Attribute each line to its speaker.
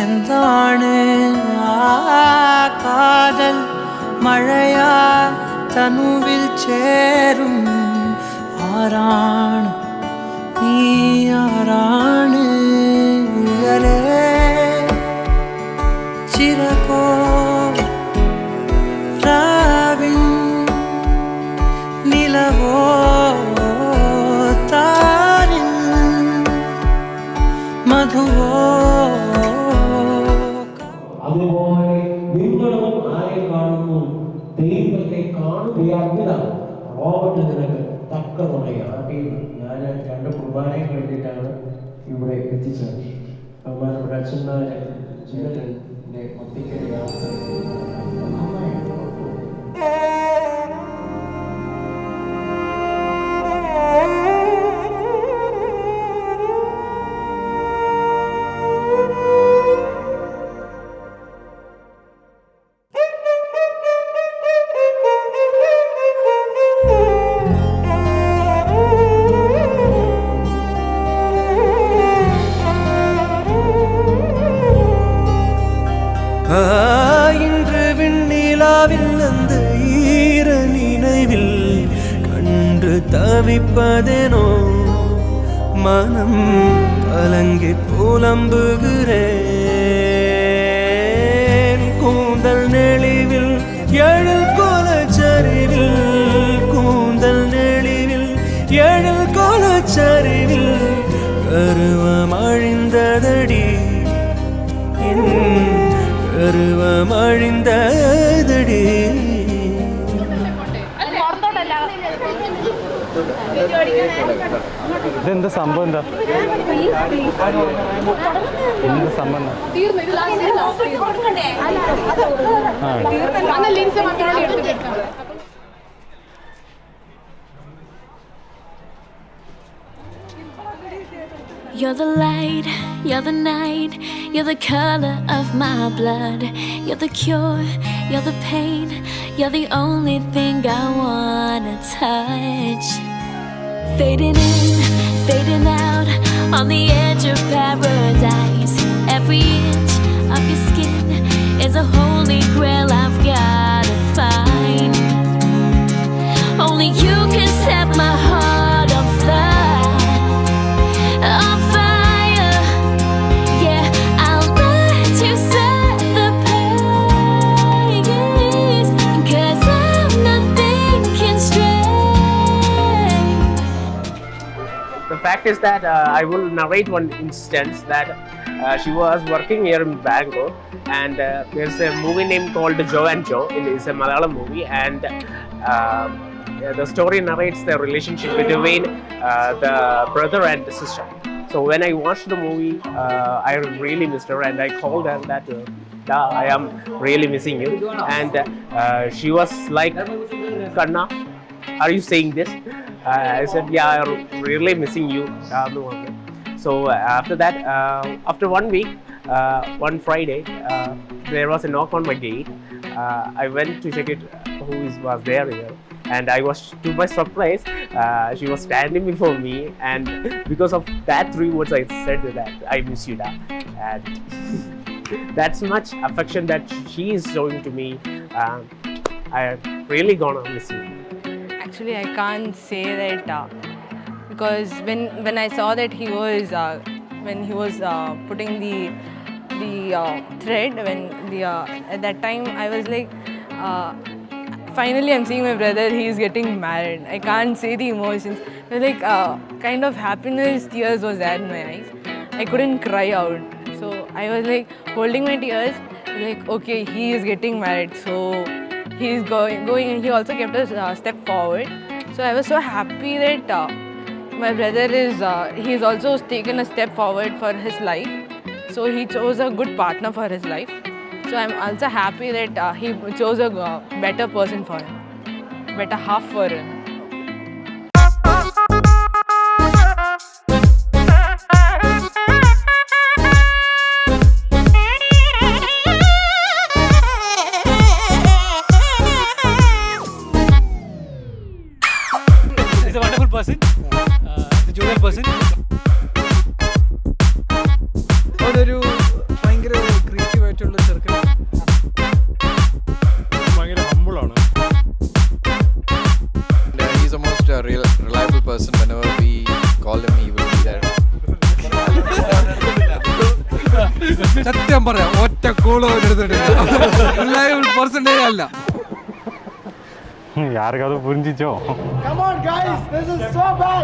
Speaker 1: എന്താണ് കാതൽ മഴയാ തനുവിൽ ചേരും ആരാണ് നീ ആരാണ് ഉയരേ ചിരകോ രാവിൻ നിലവോ താരിൻ മധുവോ
Speaker 2: അതുപോലെ നിങ്ങളും ആരെ കാണുന്നു ദൈവത്തെ കാണുകയാണെന്നാണ് റോബർട്ട് നിനക്ക് തക്ക തുണയാണ്. ഞാൻ 2 കുർബാനയും കഴിഞ്ഞിട്ടാണ് ഇവിടെ എത്തിച്ചത്. ബഹുമാനപ്പെട്ട അച്ഛന്മാരെ ജീവിതത്തിന്റെ ഒത്തിരി
Speaker 1: இன்று விண்ணிலாவில் அந்த ஈர நினைவில் கண்டு தவிப்பதேனோ மனம் கலங்கி புலம்புகிறேன் கூந்தல் நெளிவில் எழில் கோலச்சரிவில் கூந்தல் நெளிவில் எழில் கோலச்சரிவில் கருவம் அழிந்ததடி கருவம் அழிந்ததடி.
Speaker 3: ഇതെന്താ സംഭവം? എന്താ സംഭവം?
Speaker 4: You're the light, you're the night, you're the color of my blood. You're the cure, you're the pain, you're the only thing I wanna touch. Fading in, fading out, on the edge of paradise. Every inch of your skin is a holy grail I've gotta find. Only you can set my heart on fire. On fire, yeah, I'll let you set the pace, 'cause I'm not thinking straight.
Speaker 5: The fact is that I will narrate one instance that she was working here in Bangalore, and there's a movie name called Joe and Joe. It's a Malayalam movie, and the story narrates the relationship between the brother and the sister. So when I watched the movie, I really missed her, and I called her that I am really missing you. And she was like, Kanna, are you saying this? I said, yeah, I'm really missing you. So after that, after 1 week, one Friday, there was a knock on my gate. I went to check it, was there here. And I was, to my surprise, she was standing before me, and because of that 3 words I said that I miss you, Da. And that's much affection that she is showing to me. I really gonna miss you.
Speaker 6: Actually, I can't say that because when I saw that he was when he was putting the thread, at that time I was like, finally I'm seeing my brother, he is getting married. I can't say the emotions. It was like kind of happiness, tears was there in my eyes. I couldn't cry out. So I was like holding my tears, like, okay, he is getting married. So he is going, he also kept a step forward. So I was so happy that my brother he has also taken a step forward for his life. So he chose a good partner for his life. So I'm also happy that he chose a better person for him, better half for him.
Speaker 3: He's a wonderful person, a jovial person. ഒരു
Speaker 7: സത്യം പറയാം, ഒറ്റ call എടുത്തിട്ടില്ല. അല്ല
Speaker 3: யாருக்காவது புரிஞ்சிச்சோ?
Speaker 8: Come on guys, this is so bad.